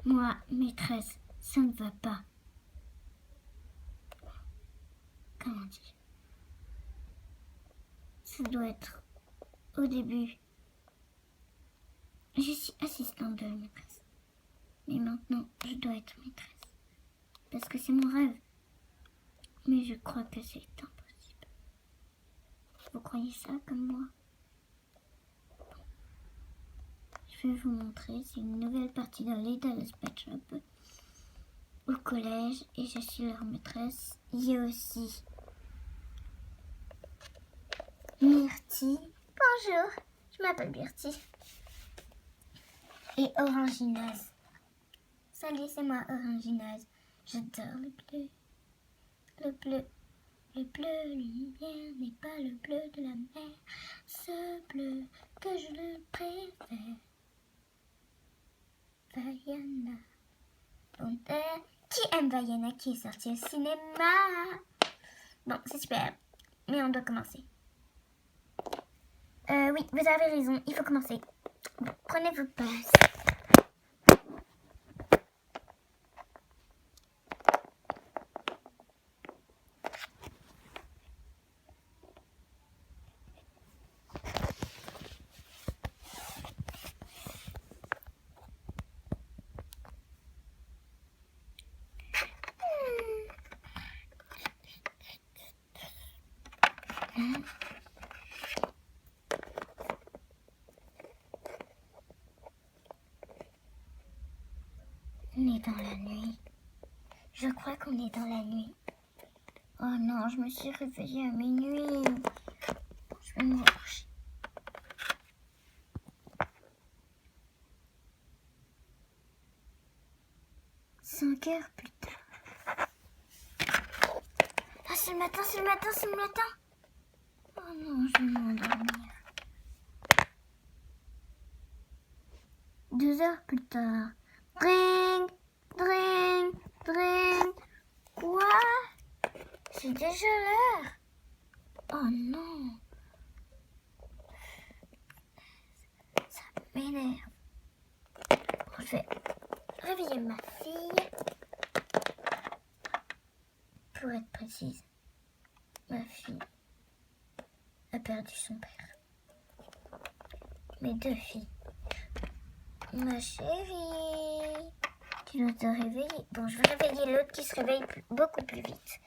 Moi, maîtresse, ça ne va pas. Comment dire? Ça doit être au début. Je suis assistante de la maîtresse. Mais maintenant, je dois être maîtresse. Parce que c'est mon rêve. Mais je crois que c'est impossible. Vous croyez ça comme moi? Je vais vous montrer. C'est une nouvelle partie de Little Pet Shop au collège. Et je suis leur maîtresse. Il y a aussi Myrtille. Bonjour, je m'appelle Myrtille. Et Oranginaz. Salut, c'est moi, Oranginaz. J'adore le bleu. Le bleu. Le bleu lumière n'est pas le bleu de la mer. Ce bleu que je le préfère. Vaiana. Qui aime Vaiana qui est sorti au cinéma? Bon, c'est super. Mais on doit commencer. Oui, vous avez raison, il faut commencer. Bon, prenez vos places. On est dans la nuit. Je crois qu'on est dans la nuit. Oh non, je me suis réveillée à minuit. Je vais me coucher. 5 heures plus tard. Ah, c'est le matin, c'est le matin, c'est le matin. Oh non, je vais m'endormir. 2 heures plus tard. Dring, dring, dring. Quoi? C'est déjà l'heure. Oh non. Ça m'énerve. Je vais réveiller ma fille. Pour être précise, ma fille a perdu son père. Mes 2 filles. Ma chérie, tu dois te réveiller. Bon, je vais réveiller l'autre qui se réveille beaucoup plus vite.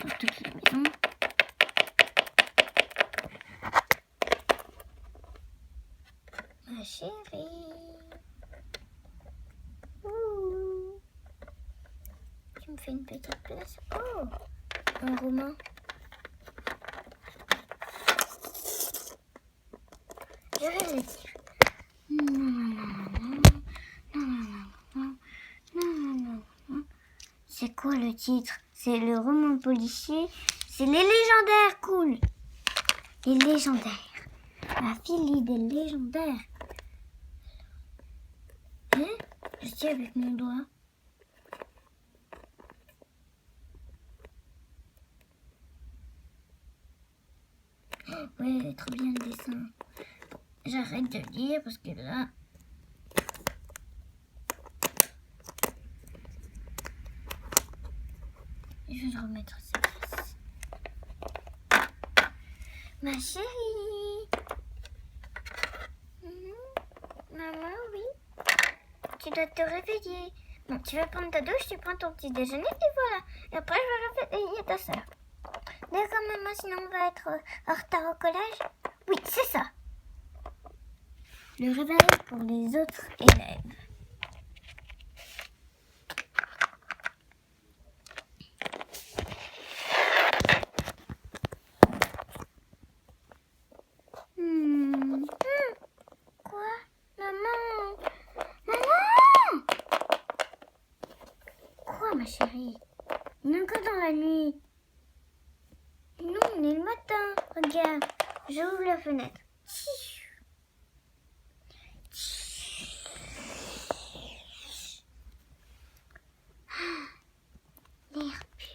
Dans toute la maison. Ma chérie. Ouh. Tu me fais une petite place. Oh, un roman. Je vais le dire. C'est quoi le titre? C'est le roman policier. C'est les légendaires, cool. Les légendaires. Ma fille lit des légendaires. Hein? Je tiens avec mon doigt. Ouais, trop bien le dessin. J'arrête de lire parce que là... Je vais le remettre à sa place. Ma chérie. Maman, oui. Tu dois te réveiller. Bon, tu vas prendre ta douche, tu prends ton petit déjeuner et voilà. Et après, je vais réveiller ta soeur. D'accord, maman, sinon on va être en retard au collège. Oui, c'est ça. Le réveil pour les autres élèves. Quoi? Maman? Maman? Quoi, ma chérie? On est encore dans la nuit. Non, on est le matin. Regarde, j'ouvre la fenêtre. L'air pur.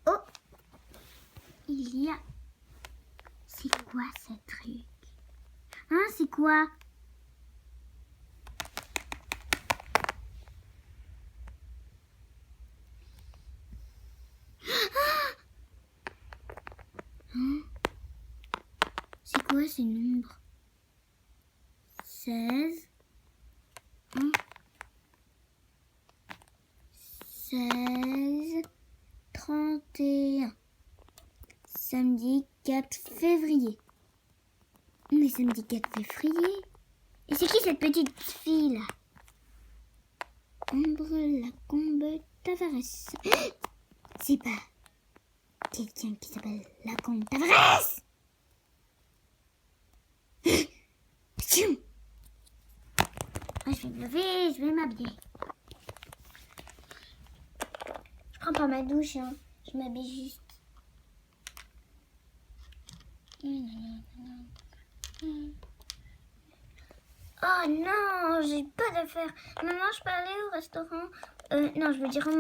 Oh, il y a... C'est quoi ce truc? Hein, c'est quoi? Hein? C'est quoi ces nombres? 16. 16. 31. Samedi 4 février. Mais samedi 4 février? Et c'est qui cette petite fille là? Ambre Lacombe Tavares. C'est pas quelqu'un qui s'appelle Lacombe Tavares? Ptiou! Je vais me lever, je vais m'habiller. Je prends pas ma douche, hein. Je m'habille juste. Oh non, j'ai pas d'affaires. Maman, je peux aller au restaurant? Non, je veux dire au